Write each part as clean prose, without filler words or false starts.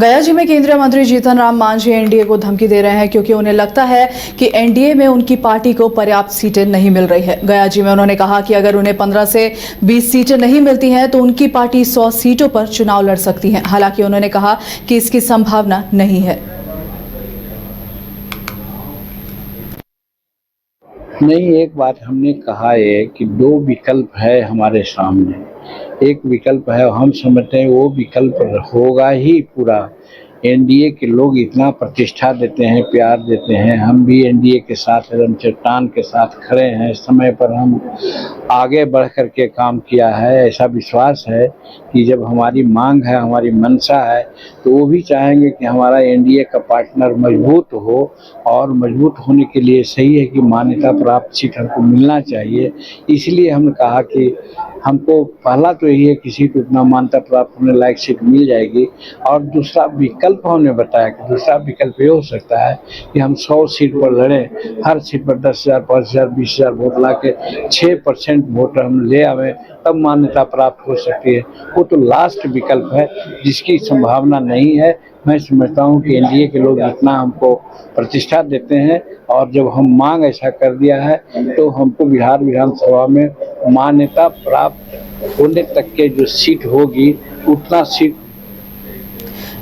गयाजी में केंद्रीय मंत्री जीतन राम मांझी एनडीए को धमकी दे रहे हैं क्योंकि उन्हें लगता है कि एनडीए में उनकी पार्टी को पर्याप्त सीटें नहीं मिल रही है। गयाजी में उन्होंने कहा कि अगर उन्हें 15 से 20 सीटें नहीं मिलती हैं तो उनकी पार्टी 100 सीटों पर चुनाव लड़ सकती है। हालांकि उन्होंने कहा कि इसकी संभावना नहीं है। नहीं, एक बात हमने कहा है कि दो विकल्प है हमारे सामने। एक विकल्प है, हम समझते हैं वो विकल्प होगा ही पूरा। एनडीए के लोग इतना प्रतिष्ठा देते हैं, प्यार देते हैं, हम भी एनडीए के साथ एकदम चट्टान के साथ खड़े हैं। समय पर हम आगे बढ़ कर के काम किया है। ऐसा विश्वास है कि जब हमारी मांग है, हमारी मंशा है, तो वो भी चाहेंगे कि हमारा एनडीए का पार्टनर मजबूत हो। और मजबूत होने के लिए सही है कि मान्यता प्राप्त सीट हमको मिलना चाहिए। इसलिए हमने कहा कि हमको पहला तो यही है कि सीट उतना मान्यता प्राप्त होने लायक सीट मिल जाएगी। और दूसरा विकल्प हमने बताया कि दूसरा विकल्प ये हो सकता है कि हम 100 सीट पर लड़ें, हर सीट पर 10,000, 5,000, 20,000 वोट ला के 6% वोट हम ले आवें, तब मान्यता प्राप्त हो सकती है। वो तो लास्ट विकल्प है जिसकी संभावना नहीं है। मैं समझता हूँ कि एनडीए के लोग इतना हमको प्रतिष्ठा देते हैं और जब हम मांग ऐसा कर दिया है तो हमको बिहार विधानसभा में मान्यता प्राप्त होने तक के जो सीट होगी उतना सीट।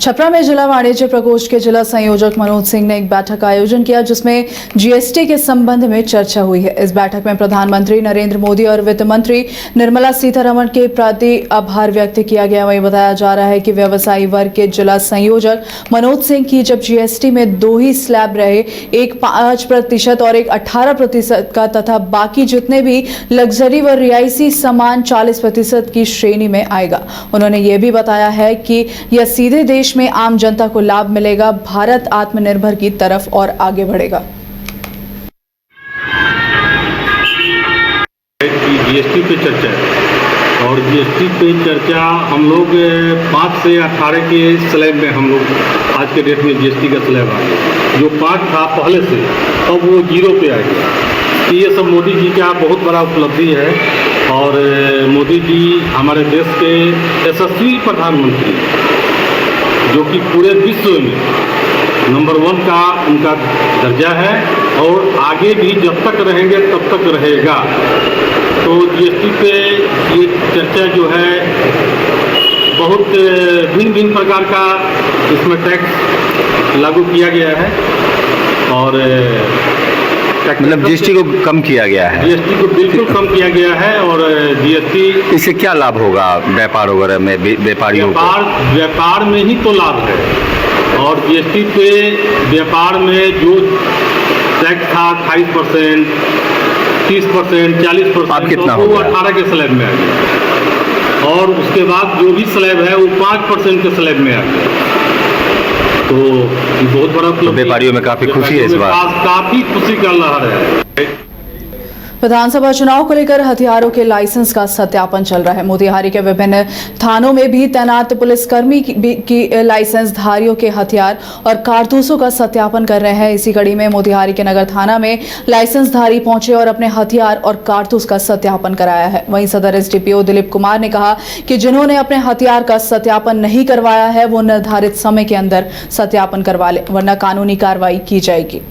छपरा में जिला वाणिज्य प्रकोष्ठ के जिला संयोजक मनोज सिंह ने एक बैठक का आयोजन किया जिसमें जीएसटी के संबंध में चर्चा हुई है। इस बैठक में प्रधानमंत्री नरेंद्र मोदी और वित्त मंत्री निर्मला सीतारमण के प्रति आभार व्यक्त किया गया। वहीं बताया जा रहा है कि व्यवसायी वर्ग के जिला संयोजक मनोज सिंह की जब जीएसटी में 2 ही स्लैब रहे, एक 5% और एक 18% का, तथा बाकी जितने भी लग्जरी व रियायती सामान 40% की श्रेणी में आएगा। उन्होंने ये भी बताया है कि यह सीधे देश में आम जनता को लाभ मिलेगा। भारत आत्मनिर्भर की तरफ और आगे बढ़ेगा। जीएसटी पे चर्चा है और जीएसटी पे चर्चा हम लोग 5 से 18 के स्लैब में हम लोग आज के डेट में जीएसटी का स्लैब आ गया। जो 5 था पहले से, अब वो 0 पे आ गया। ये सब मोदी जी का बहुत बड़ा उपलब्धि है और मोदी जी हमारे देश के यशस्वी प्रधानमंत्री, जो कि पूरे विश्व में नंबर 1 का उनका दर्जा है और आगे भी जब तक रहेंगे तब तक रहेगा। तो जीएसटी पे ये चर्चा जो है बहुत भिन्न भिन्न प्रकार का इसमें टैक्स लागू किया गया है और मतलब जीएसटी को कम किया गया है। जीएसटी को बिल्कुल कम किया गया है और जीएसटी इससे क्या लाभ होगा व्यापार वगैरह में, व्यापारियों को? व्यापार में ही तो लाभ है और जीएसटी पे व्यापार में जो टैक्स था 28%, 30%, 40%, अब कितना तो वो 18 के स्लैब में आ गया और उसके बाद जो भी स्लैब है वो 5% के स्लैब में आ गया। तो बहुत बड़ा तो व्यापारियों में काफी खुशी है इस बार। काफी खुशी का लहर है। विधानसभा चुनाव को लेकर हथियारों के लाइसेंस का सत्यापन चल रहा है। मोतिहारी के विभिन्न थानों में भी तैनात पुलिसकर्मी की लाइसेंस धारियों के हथियार और कारतूसों का सत्यापन कर रहे हैं। इसी कड़ी में मोतिहारी के नगर थाना में लाइसेंसधारी पहुंचे और अपने हथियार और कारतूस का सत्यापन कराया है। वहीं सदर एसडीपीओ दिलीप कुमार ने कहा कि जिन्होंने अपने हथियार का सत्यापन नहीं करवाया है वो निर्धारित समय के अंदर सत्यापन करवा ले, वरना कानूनी कार्रवाई की जाएगी।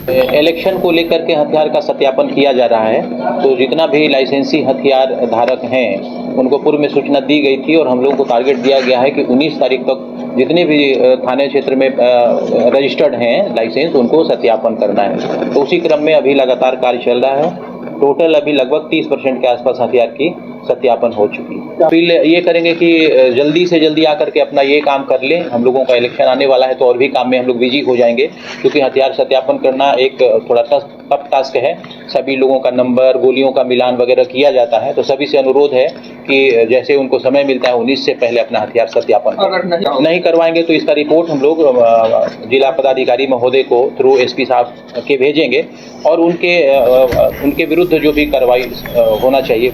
इलेक्शन को लेकर के हथियार का सत्यापन किया जा रहा है। तो जितना भी लाइसेंसी हथियार धारक हैं उनको पूर्व में सूचना दी गई थी और हम लोगों को टारगेट दिया गया है कि 19 तारीख तक जितने भी थाने क्षेत्र में रजिस्टर्ड हैं लाइसेंस उनको सत्यापन करना है। तो उसी क्रम में अभी लगातार कार्य चल रहा है। टोटल अभी लगभग 30% के आसपास हथियार की सत्यापन हो चुकी है। अपील ये करेंगे कि जल्दी से जल्दी आकर के अपना ये काम कर लें। हम लोगों का इलेक्शन आने वाला है तो और भी काम में हम लोग बिजी हो जाएंगे, क्योंकि हथियार सत्यापन करना एक थोड़ा टफ टास्क है। सभी लोगों का नंबर, गोलियों का मिलान वगैरह किया जाता है। तो सभी से अनुरोध है कि जैसे उनको समय मिलता है 19 से पहले अपना हथियार सत्यापन अगर नहीं करवाएंगे तो इसका रिपोर्ट हम लोग जिला पदाधिकारी महोदय को थ्रू एसपी साहब के भेजेंगे और उनके विरुद्ध जो भी कार्रवाई होना चाहिए।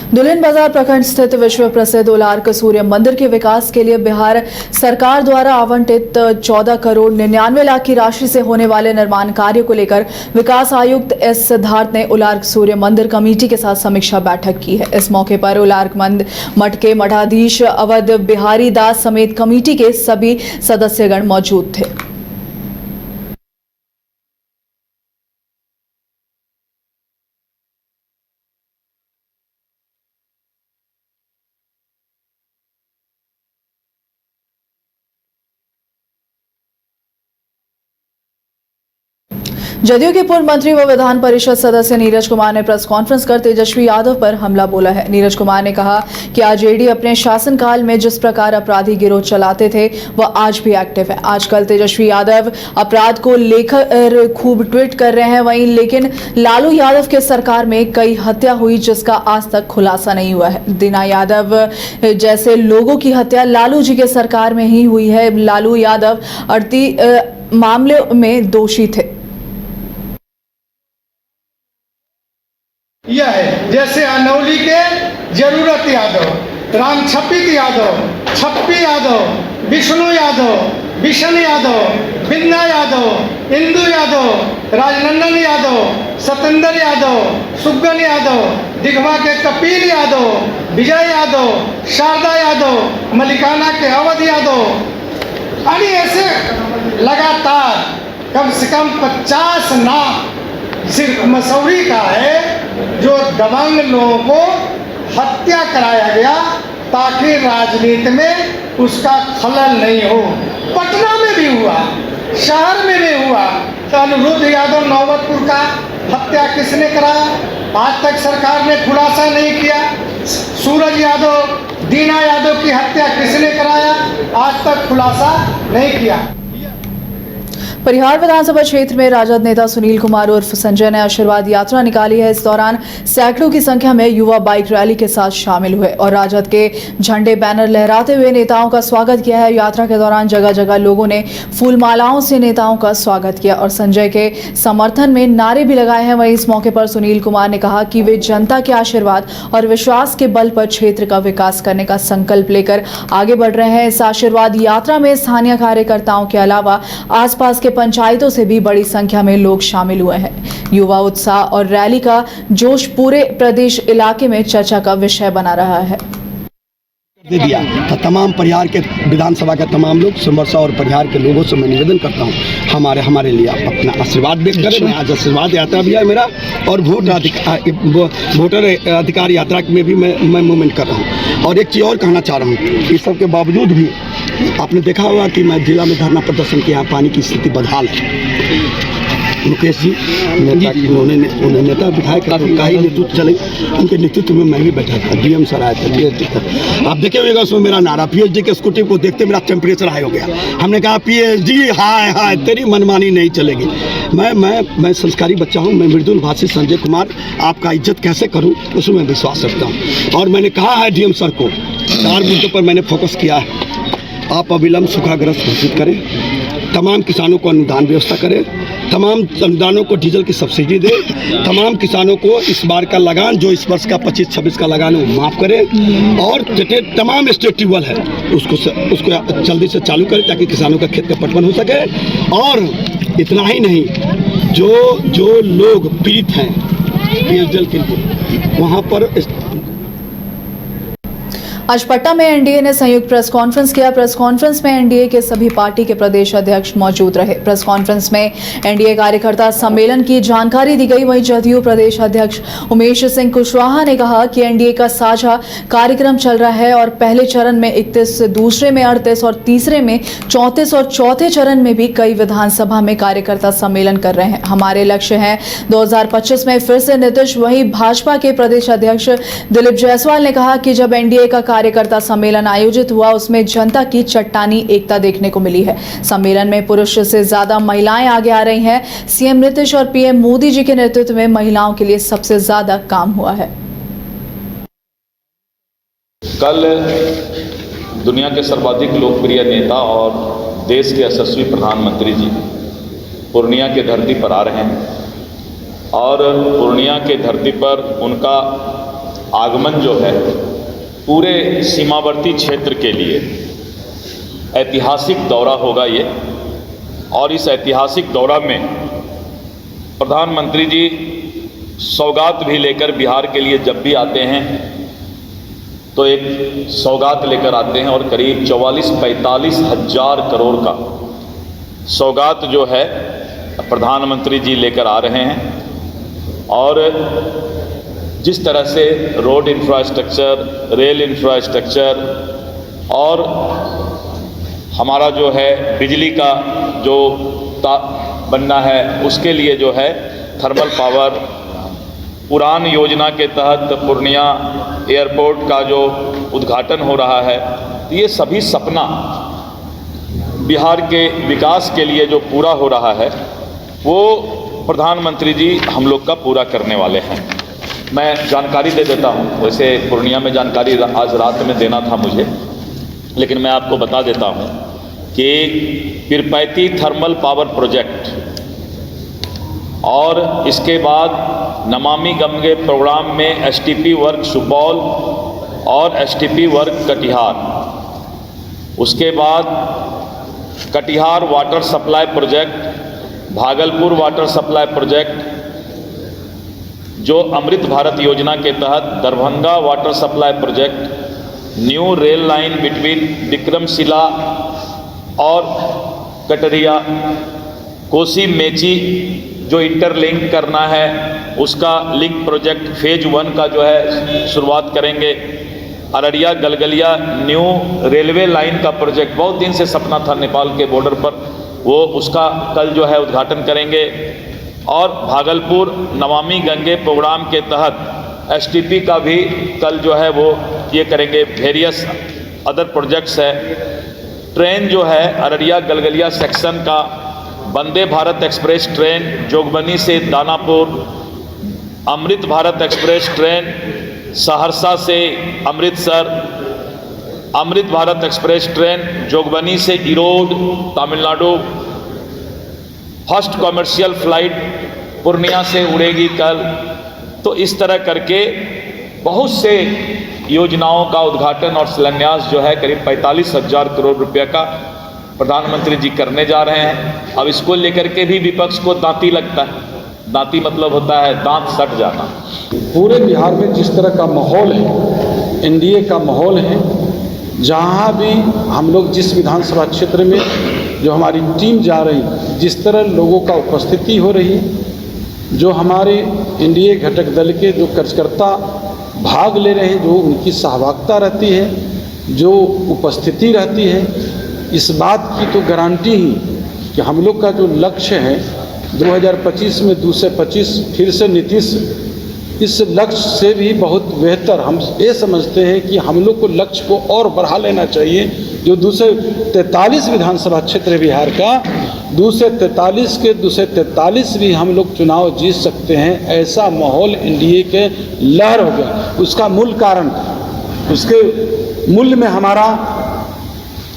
दुल्हिन बाजार प्रखंड स्थित विश्व प्रसिद्ध उलार्क सूर्य मंदिर के विकास के लिए बिहार सरकार द्वारा आवंटित 14 करोड़ 99 लाख की राशि से होने वाले निर्माण कार्य को लेकर विकास आयुक्त एस सिद्धार्थ ने उलार्क सूर्य मंदिर कमेटी के साथ समीक्षा बैठक की है। इस मौके पर उलार्क मठ के मठाधीश अवध बिहारी दास समेत कमेटी के सभी सदस्यगण मौजूद थे। जदयू के पूर्व मंत्री व विधान परिषद सदस्य नीरज कुमार ने प्रेस कॉन्फ्रेंस कर तेजस्वी यादव पर हमला बोला है। नीरज कुमार ने कहा कि आरजेडी अपने शासनकाल में जिस प्रकार अपराधी गिरोह चलाते थे वह आज भी एक्टिव है। आजकल तेजस्वी यादव अपराध को लेकर खूब ट्वीट कर रहे हैं, वहीं लेकिन लालू यादव के सरकार में कई हत्या हुई जिसका आज तक खुलासा नहीं हुआ है। दीना यादव जैसे लोगों की हत्या लालू जी के सरकार में ही हुई है। लालू यादव 38 मामले में दोषी थे। यह है जैसे अनौली के जरूरत यादव, राम छप्पित यादव, छप्पी यादव, विष्णु यादव, विशन यादव, बिन्ना यादव, इंदु यादव, राजनंदन यादव, सतेंद्र यादव, सुगन यादव, दिघवा के कपिल यादव, विजय यादव, शारदा यादव, मलिकाना के अवध यादव, यानी ऐसे लगातार कम से कम 50 नाम सिर्फ मसूरी का है जो दबंग लोगों को हत्या कराया गया ताकि राजनीति में उसका खलल नहीं हो। पटना में भी हुआ, शहर में भी हुआ। तो अनिरुद्ध यादव नौबतपुर का हत्या किसने कराया, आज तक सरकार ने खुलासा नहीं किया। सूरज यादव, दीना यादव की हत्या किसने कराया, आज तक खुलासा नहीं किया। परिहार विधानसभा क्षेत्र में राजद नेता सुनील कुमार उर्फ संजय ने आशीर्वाद यात्रा निकाली है। इस दौरान सैकड़ों की संख्या में युवा बाइक रैली के साथ शामिल हुए और राजद के झंडे बैनर लहराते हुए नेताओं का स्वागत किया है। यात्रा के दौरान जगह जगह लोगों ने फूल मालाओं से नेताओं का स्वागत किया और संजय के समर्थन में नारे भी लगाए हैं। वहीं इस मौके पर सुनील कुमार ने कहा कि वे जनता के आशीर्वाद और विश्वास के बल पर क्षेत्र का विकास करने का संकल्प लेकर आगे बढ़ रहे हैं। इस आशीर्वाद यात्रा में स्थानीय कार्यकर्ताओं के अलावा आसपास के पंचायतों से भी बड़ी संख्या में लोग शामिल हुए हैं। युवा उत्साह और रैली का जोश पूरे प्रदेश इलाके में चर्चा का विषय बना रहा है। दे दिया तो तमाम परिहार के विधानसभा के तमाम लोग सिमरसा और परिहार के लोगों से मैं निवेदन करता हूँ हमारे लिए आप अपना आशीर्वाद व्यक्त करें। मैं आज आशीर्वाद यात्रा भी है मेरा और वोटर अधिकार यात्रा में भी मैं मूवमेंट कर रहा हूँ। और एक चीज़ और कहना चाह रहा हूँ, इस सब के बावजूद भी आपने देखा होगा कि मैं जिला में धरना प्रदर्शन किया, पानी की स्थिति बदहाल है। मुकेश जी उन्होंने नेता विधायक का ही नेतृत्व चले, उनके नेतृत्व में मैं भी बैठा था। डीएम सर आए थे, पीएचडी था। आप देखे होगा उसमें मेरा नारा, पीएचडी के स्कूटी को देखते मेरा टेम्परेचर हाई हो गया। हमने कहा पीएचडी हाय हाय तेरी मनमानी नहीं चलेगी। मैं संस्कारी बच्चा हूँ, मैं मृदुल भाषी संजय कुमार आपका इज्जत कैसे करूँ उसमें मैं विश्वास रखता हूँ। और मैंने कहा है डीएम सर को 4 मुद्दों पर मैंने फोकस किया है। आप अविलंब सूखाग्रस्त घोषित करें, तमाम किसानों को अनुदान व्यवस्था करें, तमाम अनुदानों को डीजल की सब्सिडी दें, तमाम किसानों को इस बार का लगान जो इस वर्ष का 25-26 का लगान है वो माफ़ करें और तमाम स्टेट ट्यूबवेल है उसको जल्दी से चालू करें ताकि किसानों का खेत का पटवन हो सके। और इतना ही नहीं, जो लोग पीड़ित हैं पेयजल के लिए वहाँ पर आज पटना में एनडीए ने संयुक्त प्रेस कॉन्फ्रेंस किया। प्रेस कॉन्फ्रेंस में एनडीए के सभी पार्टी के प्रदेश अध्यक्ष मौजूद रहे। प्रेस कॉन्फ्रेंस में एनडीए कार्यकर्ता सम्मेलन की जानकारी दी गई। वहीं जदयू प्रदेश अध्यक्ष उमेश सिंह कुशवाहा ने कहा कि एनडीए का साझा कार्यक्रम चल रहा है और पहले चरण में 31, दूसरे में 38 और तीसरे में 34 और चौथे चरण में भी कई विधानसभा में कार्यकर्ता सम्मेलन कर रहे हैं। हमारे लक्ष्य है 2025 में फिर से नीतीश। वहीं भाजपा के प्रदेश अध्यक्ष दिलीप जायसवाल ने कहा कि जब एनडीए का कार्यकर्ता सम्मेलन आयोजित हुआ उसमें जनता की चट्टानी एकता देखने को मिली है। सम्मेलन में पुरुष से ज्यादा महिलाएं आगे आ रही हैं। सीएम नीतीश और पीएम मोदी जी के नेतृत्व में महिलाओं के लिए सबसे ज्यादा काम हुआ है। कल दुनिया के सर्वाधिक लोकप्रिय नेता और देश के यशस्वी प्रधानमंत्री जी पूर्णिया के धरती पर आ रहे हैं और पूर्णिया के धरती पर उनका आगमन जो है पूरे सीमावर्ती क्षेत्र के लिए ऐतिहासिक दौरा होगा ये। और इस ऐतिहासिक दौरा में प्रधानमंत्री जी सौगात भी लेकर बिहार के लिए जब भी आते हैं तो एक सौगात लेकर आते हैं, और करीब 44-45 हज़ार करोड़ का सौगात जो है प्रधानमंत्री जी लेकर आ रहे हैं। और जिस तरह से रोड इंफ्रास्ट्रक्चर, रेल इंफ्रास्ट्रक्चर और हमारा जो है बिजली का जो बनना है, उसके लिए जो है थर्मल पावर, उड़ान योजना के तहत पूर्णिया एयरपोर्ट का जो उद्घाटन हो रहा है, ये सभी सपना बिहार के विकास के लिए जो पूरा हो रहा है वो प्रधानमंत्री जी हम लोग का पूरा करने वाले हैं। मैं जानकारी दे देता हूँ, वैसे पूर्णिया में जानकारी आज रात में देना था मुझे, लेकिन मैं आपको बता देता हूँ कि पीरपैंती थर्मल पावर प्रोजेक्ट और इसके बाद नमामि गंगे प्रोग्राम में एसटीपी वर्क सुपौल और एसटीपी वर्क कटिहार, उसके बाद Katihar water supply project, Bhagalpur water supply project, जो अमृत भारत योजना के तहत Darbhanga water supply project, new rail line between Vikramshila और कटरिया, कोसी मेची जो इंटरलिंक करना है उसका लिंक प्रोजेक्ट फेज 1 का जो है शुरुआत करेंगे। Araria Galgalia new railway line का प्रोजेक्ट बहुत दिन से सपना था नेपाल के बॉर्डर पर, वो उसका कल जो है उद्घाटन करेंगे। और भागलपुर नमामि गंगे प्रोग्राम के तहत एसटीपी का भी कल जो है वो ये करेंगे। वेरियस अदर प्रोजेक्ट्स है। ट्रेन जो है अररिया गलगलिया सेक्शन का वंदे भारत एक्सप्रेस ट्रेन जोगबनी से दानापुर, अमृत भारत एक्सप्रेस ट्रेन सहरसा से अमृतसर, अमृत भारत एक्सप्रेस ट्रेन जोगबनी से Erode Tamil Nadu, first commercial flight Purnia से उड़ेगी कल। तो इस तरह करके बहुत से योजनाओं का उद्घाटन और शिलान्यास जो है करीब 45,000 करोड़ रुपए का प्रधानमंत्री जी करने जा रहे हैं। अब इसको लेकर के भी विपक्ष को दांती लगता है। दांती मतलब होता है दांत सट जाना। पूरे बिहार में जिस तरह का माहौल है, एनडीए का माहौल है, जहाँ भी हम लोग जिस विधानसभा क्षेत्र में जो हमारी टीम जा रही, जिस तरह लोगों का उपस्थिति हो रही है, जो हमारे एनडीए घटक दल के जो कार्यकर्ता भाग ले रहे हैं, जो उनकी सहभागिता रहती है, जो उपस्थिति रहती है, इस बात की तो गारंटी ही कि हम लोग का जो लक्ष्य है 2025 में 225 फिर से नीतीश, इस लक्ष्य से भी बहुत बेहतर हम ये समझते हैं कि हम लोग को लक्ष्य को और बढ़ा लेना चाहिए। जो 243 विधानसभा क्षेत्र है बिहार का, 243 के 243 भी हम लोग चुनाव जीत सकते हैं, ऐसा माहौल एनडीए के लहर हो गया। उसका मूल कारण, उसके मूल में हमारा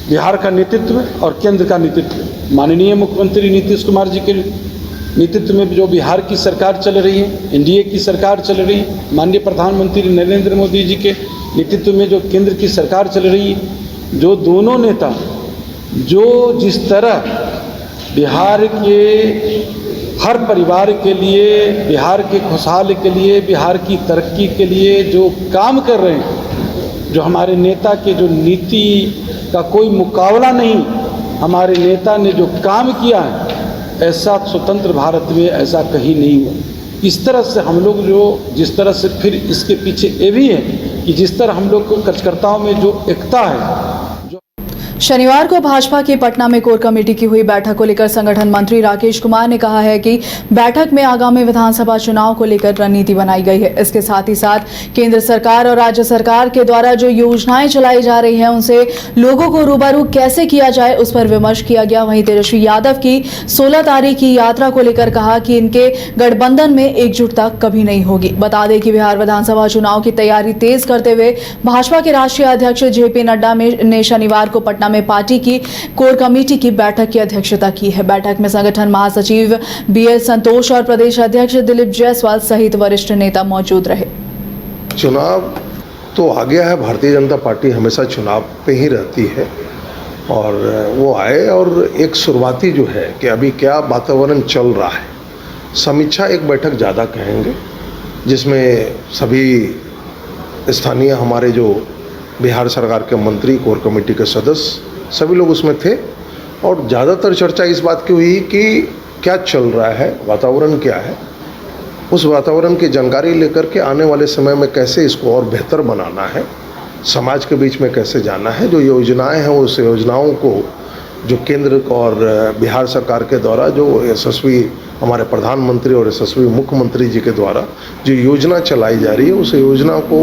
बिहार का नेतृत्व और केंद्र का नेतृत्व, माननीय मुख्यमंत्री नीतीश कुमार जी के नेतृत्व में जो बिहार की सरकार चल रही है, एनडीए की सरकार चल रही है, माननीय प्रधानमंत्री नरेंद्र मोदी जी के नेतृत्व में जो केंद्र की सरकार चल रही है, जो दोनों नेता जो जिस तरह बिहार के हर परिवार के लिए, बिहार के खुशहाल के लिए, बिहार की तरक्की के लिए जो काम कर रहे हैं, जो हमारे नेता के जो नीति का कोई मुकाबला नहीं, हमारे नेता ने जो काम किया है ऐसा स्वतंत्र भारत में ऐसा कहीं नहीं हुआ। इस तरह से हम लोग जो जिस तरह से फिर इसके पीछे ये भी है कि जिस तरह हम लोग को कार्यकर्ताओं में जो एकता है। शनिवार को भाजपा की पटना में कोर कमेटी की हुई बैठक को लेकर संगठन मंत्री राकेश कुमार ने कहा है कि बैठक में आगामी विधानसभा चुनाव को लेकर रणनीति बनाई गई है। इसके साथ ही साथ केंद्र सरकार और राज्य सरकार के द्वारा जो योजनाएं चलाई जा रही हैं उनसे लोगों को रूबरू कैसे किया जाए उस पर विमर्श किया गया। वहीं तेजस्वी यादव की 16 तारीख की यात्रा को लेकर कहा कि इनके गठबंधन में एकजुटता कभी नहीं होगी। बता दें कि बिहार विधानसभा चुनाव की तैयारी तेज करते हुए भाजपा के राष्ट्रीय अध्यक्ष जेपी नड्डा ने शनिवार को पटना में पार्टी की कोर कमेटी की बैठक की अध्यक्षता की है। बैठक में संगठन महासचिव बीएल संतोष और प्रदेश अध्यक्ष दिलीप जायसवाल सहित वरिष्ठ नेता मौजूद रहे। चुनाव तो आ गया है, भारतीय जनता पार्टी हमेशा चुनाव पे ही रहती है और वो आए और एक शुरुआती जो है कि अभी क्या वातावरण चल रहा है, समीक्षा एक बैठक ज़्यादा कहेंगे जिसमें सभी स्थानीय हमारे जो बिहार सरकार के मंत्री, कोर कमेटी के सदस्य सभी लोग उसमें थे और ज़्यादातर चर्चा इस बात की हुई कि क्या चल रहा है, वातावरण क्या है, उस वातावरण की जानकारी लेकर के आने वाले समय में कैसे इसको और बेहतर बनाना है, समाज के बीच में कैसे जाना है, जो योजनाएं हैं उस योजनाओं को जो केंद्र और बिहार सरकार के द्वारा जो यशस्वी हमारे प्रधानमंत्री और यशस्वी मुख्यमंत्री जी के द्वारा जो योजना चलाई जा रही है उस योजना को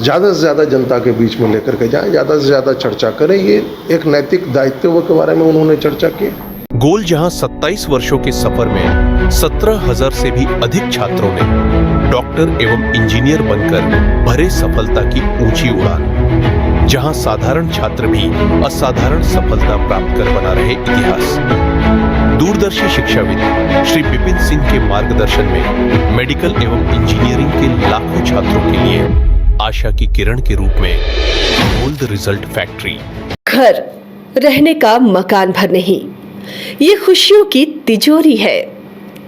ज़्यादा से ज़्यादा जनता के बीच में लेकर के जाएं, ज़्यादा से ज़्यादा चर्चा करें। ये एक नैतिक दायित्व के बारे में उन्होंने चर्चा की। गोल जहां 27 वर्षों के सफर में 17,000 से भी अधिक छात्रों ने डॉक्टर एवं इंजीनियर बनकर भरे सफलता की ऊंची उड़ान, जहां साधारण छात्र भी असाधारण सफलता प्राप्त कर बना रहे इतिहास। दूरदर्शी शिक्षाविद श्री विपिन सिंह के मार्गदर्शन में मेडिकल एवं इंजीनियरिंग के लाखों छात्रों के लिए आशा की किरण के रूप में गोल्ड रिजल्ट फैक्ट्री। घर रहने का मकान भर नहीं, ये खुशियों की तिजोरी है।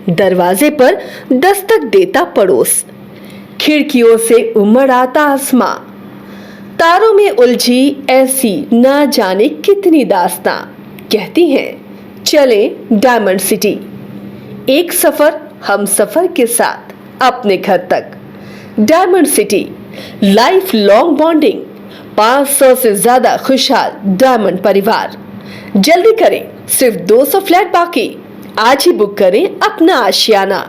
दरवाजे पर दस्तक देता पड़ोस, खिड़कियों से उमड़ आता आसमां, तारों में उलझी ऐसी ना जाने कितनी दास्तां। कहती हैं चले डायमंड सिटी, एक सफर हम सफर के साथ अपने घर तक। Diamond city, life long bonding, 500 से ज्यादा खुशहाल डायमंड परिवार। जल्दी करें, सिर्फ 200 फ्लैट बाकी, आज ही बुक करें अपना आशियाना।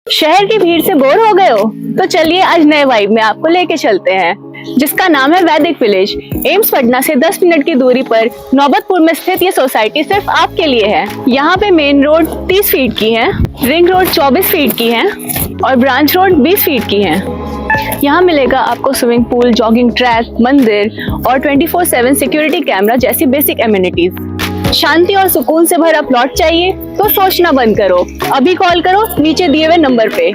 शहर की भीड़ से बोर हो गए हो? तो चलिए आज नए वाइब में आपको लेके चलते हैं, जिसका नाम है वैदिक विलेज। एम्स पटना से 10 मिनट की दूरी पर नौबतपुर में स्थित ये सोसाइटी सिर्फ आपके लिए है। यहाँ पे मेन रोड 30 फीट की है, रिंग रोड 24 फीट की है और ब्रांच रोड 20 फीट की है। यहाँ मिलेगा आपको स्विमिंग पूल, जॉगिंग ट्रैक, मंदिर और 24/7 सिक्योरिटी कैमरा जैसी बेसिक एमिनिटीज। शांति और सुकून से भरा प्लॉट चाहिए तो सोचना बंद करो, अभी कॉल करो नीचे दिए हुए नंबर पे।